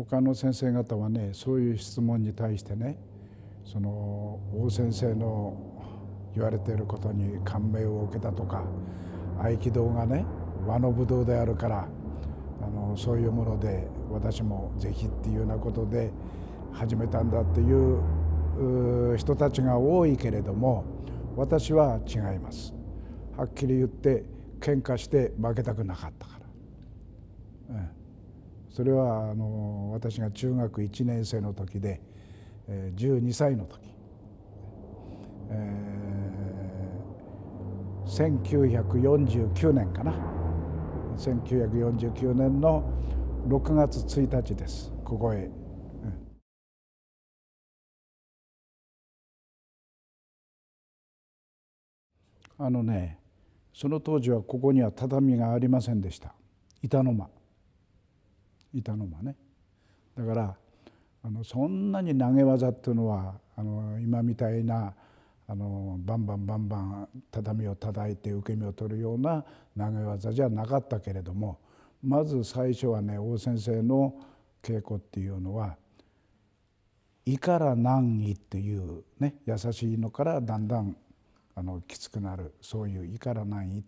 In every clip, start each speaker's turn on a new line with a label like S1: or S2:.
S1: 他の先生方はね、そういう質問に対してね、その王先生の言われていることに感銘を受けたとか、合気道がね和の武道であるからそういうもので私もぜひっていうようなことで始めたんだっていう人たちが多いけれども、私は違います。はっきり言って喧嘩して負けたくなかったから、それは私が中学1年生の時で12歳の時、1949年かな、1949年の6月1日です。ここへ、その当時はここには畳がありませんでした。板の間ね。だからそんなに投げ技っていうのは今みたいなバンバン畳を叩いて受け身を取るような投げ技じゃなかったけれども、まず最初はね、王先生の稽古っていうのは意から難易っていうね、優しいのからだんだんきつくなる、そういう意から難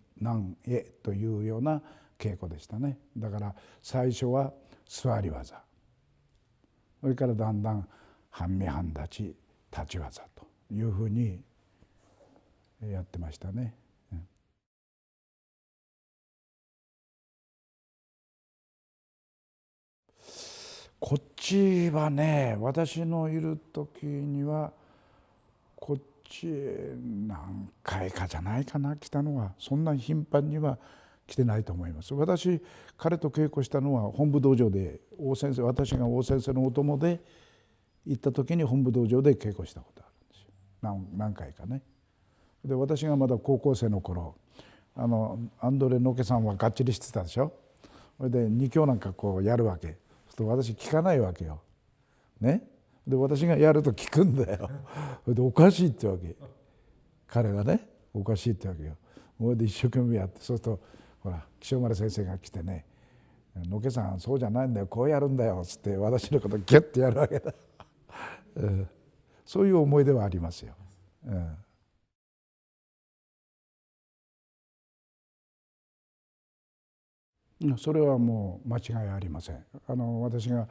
S1: へというような稽古でしたね。だから最初は座り技、それからだんだん半身半立ち立ち技というふうにやってましたね。こっちはね、私のいる時にはこっち何回かじゃないかな、来たのは。そんなに頻繁には来てないと思います。私彼と稽古したのは本部道場で、私が王先生のお供で行った時に本部道場で稽古したことあるんですよ、何回かね。で私がまだ高校生の頃、アンドレ・ノケさんはがっちりしてたでしょ。それで2教なんかこうやるわけ。そうすると私聞かないわけよ。ね。で私がやると聞くんだよ。それでおかしいってわけ。彼がね、おかしいってわけよ。それで一生懸命やって、そうするとほら岸丸先生が来てね「野家さんそうじゃないんだよ、こうやるんだよ」っつって私のことギュッてやるわけだ。そういう思い出はありますよ。それはもう間違いありません。私が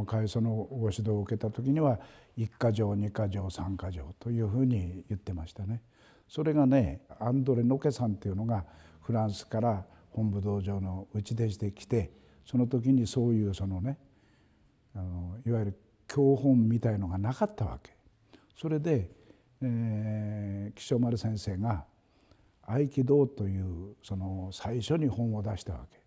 S1: 開祖のご指導を受けた時には1か条2か条3か条というふうに言ってましたね。それがね、アンドレ・ノケさんっていうのがフランスから本部道場の内弟子で来て、その時にそういうそのね、いわゆる教本みたいのがなかったわけ。それで、岸丸先生が合気道というその最初に本を出したわけ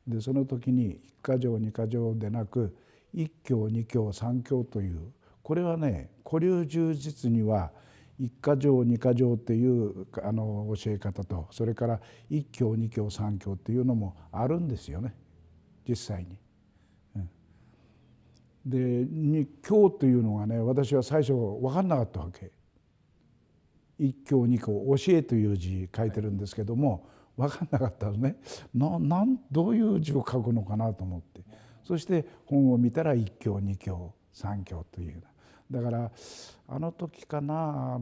S1: で、その時に1か条2か条でなく1教2教3教という、これはね古流柔術には1か条2か条っていう教え方と、それから1教2教3教っていうのもあるんですよね、実際に。で2教というのがね、私は最初分かんなかったわけ。一教二教、教えという字書いてるんですけども分かんなかったのね。どういう字を書くのかなと思って、そして本を見たら一教二教三教という。だからあの時かな、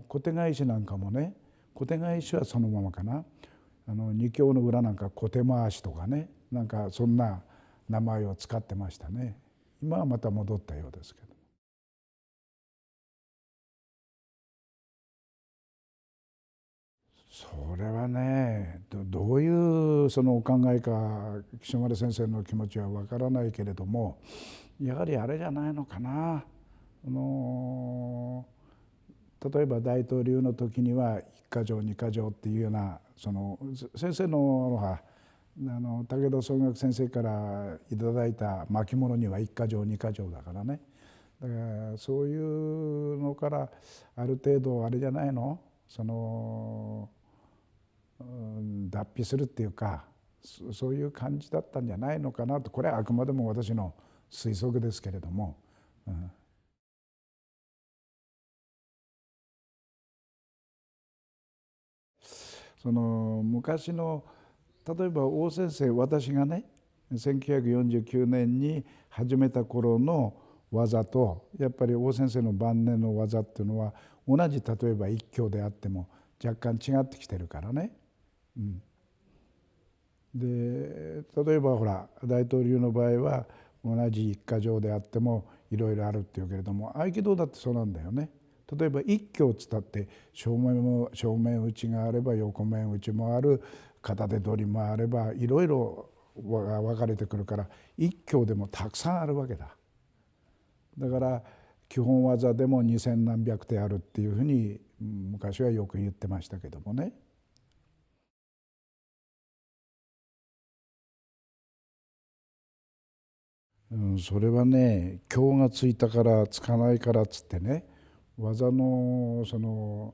S1: 小手返しなんかもね、小手返しはそのままかな、二教の裏なんか小手回しとかね、なんかそんな名前を使ってましたね。今はまた戻ったようですけど。それはね、どういうそのお考えか岸丸先生の気持ちはわからないけれども、やはりあれじゃないのかな。例えば大統領の時には1か条2か条っていうような、その先生の武田総学先生からいただいた巻物には1か条2か条だからね。だからそういうのからある程度あれじゃないの、脱皮するっていうか、そういう感じだったんじゃないのかなと。これはあくまでも私の推測ですけれども、その昔の例えば王先生、私がね1949年に始めた頃の技とやっぱり王先生の晩年の技っていうのは同じ、例えば一教であっても若干違ってきてるからね。で例えばほら大統領の場合は同じ一箇条であってもいろいろあるっていうけれども、合気道だってそうなんだよね。例えば一教を伝って正面打ちがあれば横面打ちもある、片手取りもあればいろいろ分かれてくるから、一教でもたくさんあるわけだ。だから基本技でも2000何百手あるっていうふうに昔はよく言ってましたけどもね。それはね、経がついたからつかないからっつってね、技のその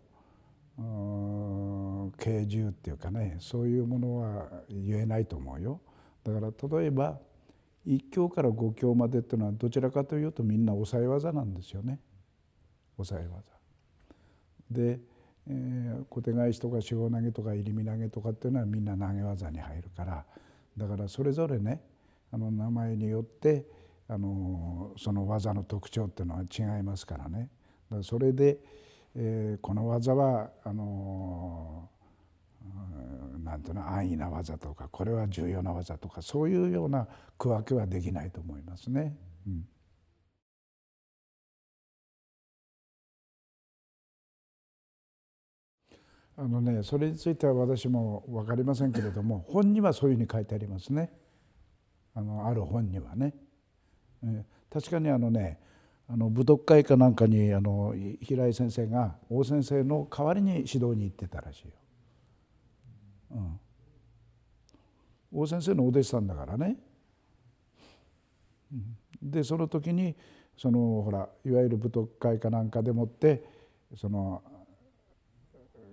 S1: 軽重っていうかね、そういうものは言えないと思うよ。だから例えば一教から五教までっていうのはどちらかというとみんな抑え技なんですよね。抑え技で、小手返しとか四方投げとか入り身投げとかっていうのはみんな投げ技に入るから、だからそれぞれね、名前によってその技の特徴っていうのは違いますからね。だからそれで、この技はなんていうの、安易な技とかこれは重要な技とか、そういうような区分けはできないと思いますね。それについては私も分かりませんけれども、本にはそういうふうに書いてありますね。ある本にはね。確かに武徳会かなんかに平井先生が王先生の代わりに指導に行ってたらしいよ。王先生のお弟子さんだからね。でその時にほらいわゆる武徳会かなんかでもって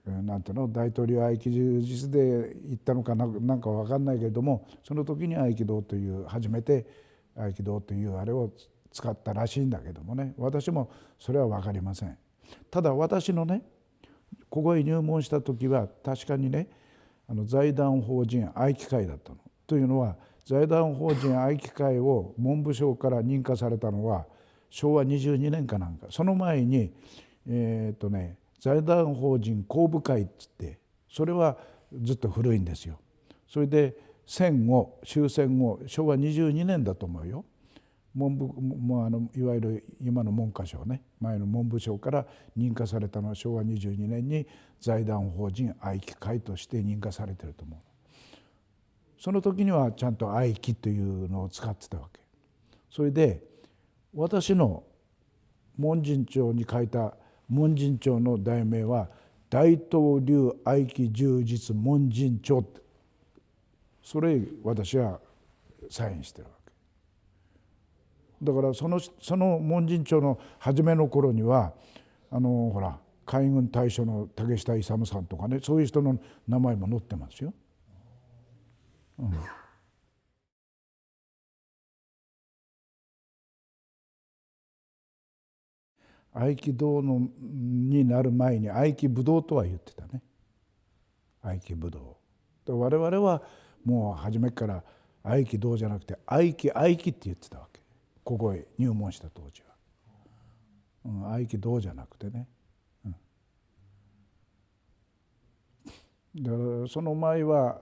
S1: なんていうの、大統領合気柔術で行ったのかなんか分かんないけれども、その時に合気道という初めて合気道というあれを使ったらしいんだけどもね、私もそれは分かりません。ただ私のね、ここへ入門した時は確かにね、財団法人合気会だったの。というのは財団法人合気会を文部省から認可されたのは昭和22年かなんか、その前に財団法人公部会っつって、それはずっと古いんですよ。それで戦後終戦後昭和22年だと思うよ。文部いわゆる今の文科省ね、前の文部省から認可されたのは昭和22年に財団法人合気会として認可されてると思う。その時にはちゃんと合気というのを使ってたわけ。それで私の門人帳に書いた門人帳の題名は大東流合気柔術門人帳って、それ私はサインしてるわけだから、その門人帳の初めの頃にはほら海軍大将の竹下勇さんとかね、そういう人の名前も載ってますよ。合気道になる前に合気武道とは言ってたね。合気武道我々はもう初めから合気道じゃなくて合気って言ってたわけ、ここへ入門した当時は。合気道じゃなくてね。だからその前は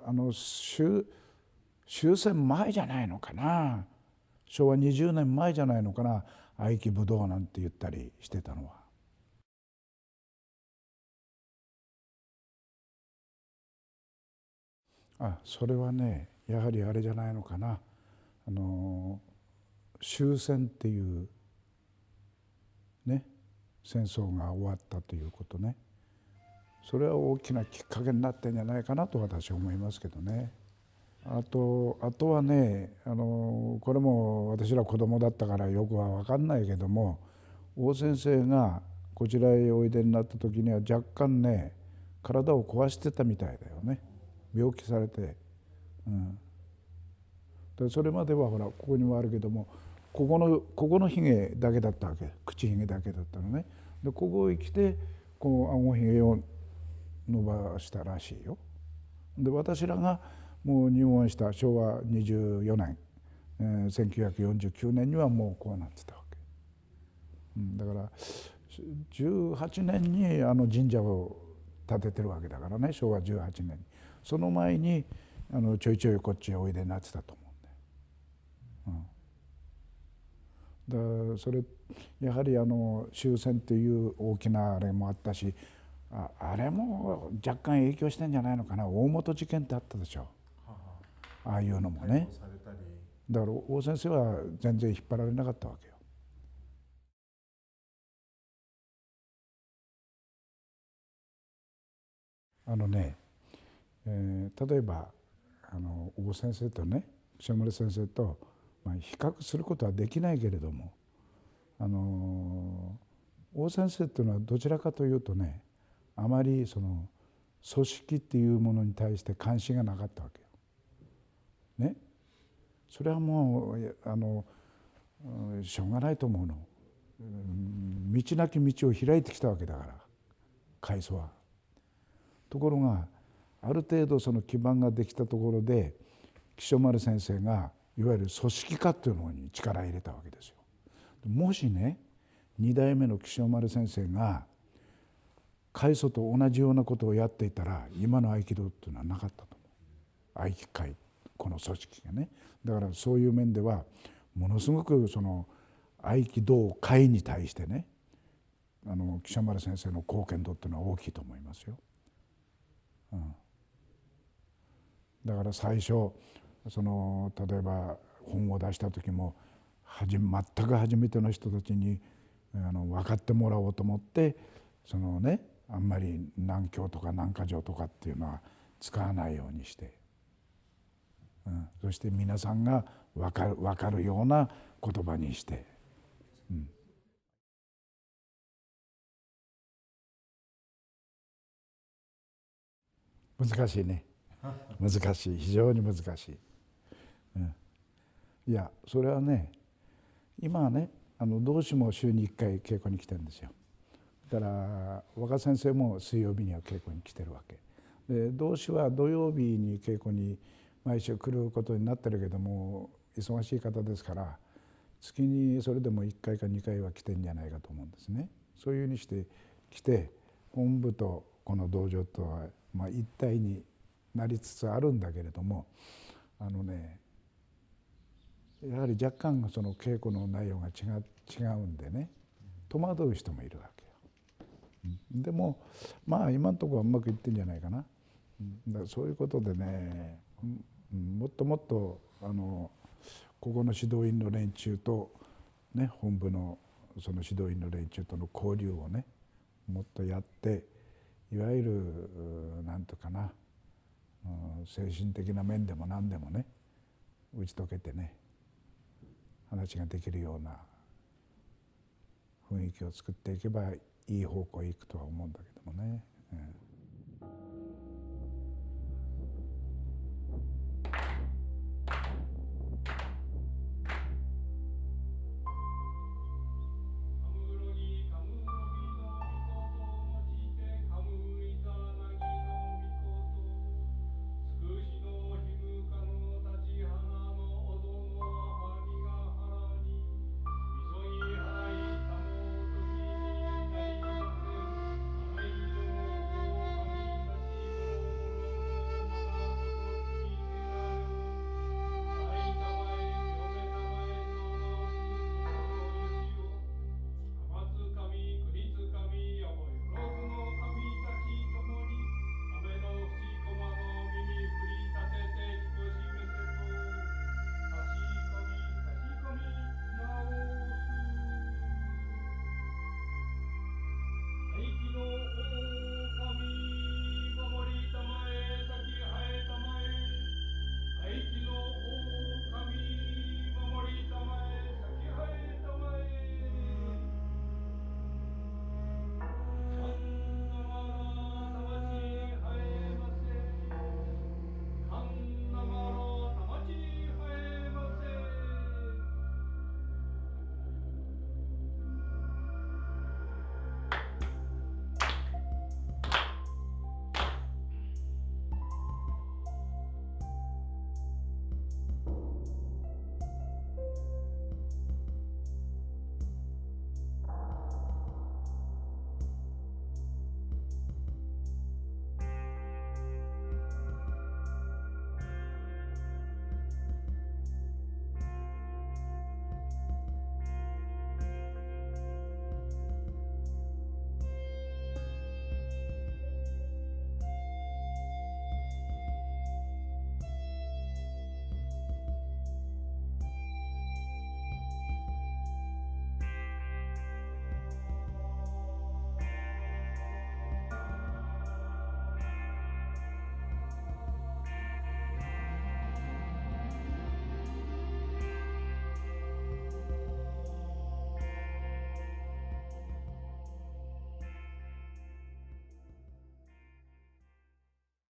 S1: 終戦前じゃないのかな、昭和20年前じゃないのかな、合気武道なんて言ったりしてたのは。それはね、やはりあれじゃないのかな、終戦っていうね、戦争が終わったということね、それは大きなきっかけになってんじゃないかなと私は思いますけどね。あとはね、これも私ら子供だったからよくは分かんないけども、王先生がこちらへおいでになった時には若干ね、体を壊してたみたいだよね、病気されて。でそれまではほらここにもあるけども、ここのひげだけだったわけ、口ひげだけだったのね。でここへ来てこう顎ひげを伸ばしたらしいよ。で私らがもう入門した昭和24年1949年にはもうこうなってたわけ。だから18年に神社を建ててるわけだからね、昭和18年に。その前にちょいちょいこっちへおいでになってたと思うんで、だからそれやはり終戦という大きなあれもあったし、あれも若干影響してんじゃないのかな。大本事件ってあったでしょ、ああいうのもね。だから大先生は全然引っ張られなかったわけよ。例えば大先生とね塩丸先生と、比較することはできないけれども、大先生っていうのはどちらかというとね、あまりその組織っていうものに対して関心がなかったわけよ。ね、それはもうしょうがないと思うの。道なき道を開いてきたわけだから、開祖は。ところがある程度その基盤ができたところで木曽丸先生がいわゆる組織化というのに力を入れたわけですよ。もしね2代目の木曽丸先生が開祖と同じようなことをやっていたら今の合気道っていうのはなかったと思う。合気会この組織がね。だからそういう面ではものすごくその合気道会に対してね木曽丸先生の貢献度っていうのは大きいと思いますよ。だから最初例えば本を出した時も全く初めての人たちに分かってもらおうと思ってあんまり南教とか南華条とかっていうのは使わないようにして、そして皆さんが分かるような言葉にして、難しいね。難しい、非常に難しい。いやそれはね今はね同志も週に1回稽古に来てるんですよ。だから若先生も水曜日には稽古に来てるわけで、同志は土曜日に稽古に毎週来ることになってるけども忙しい方ですから月にそれでも1回か2回は来てんじゃないかと思うんですね。そういうふうにして来て本部とこの道場とは一体になりつつあるんだけれども、やはり若干その稽古の内容が違うんでね戸惑う人もいるわけよ。でも今のところはうまくいってんじゃないかな。だからそういうことでね、もっともっとここの指導員の連中とね本部のその指導員の連中との交流をねもっとやっていわゆるなんとかな精神的な面でも何でもね打ち解けてね話ができるような雰囲気を作っていけばいい方向へ行くとは思うんだけどもね。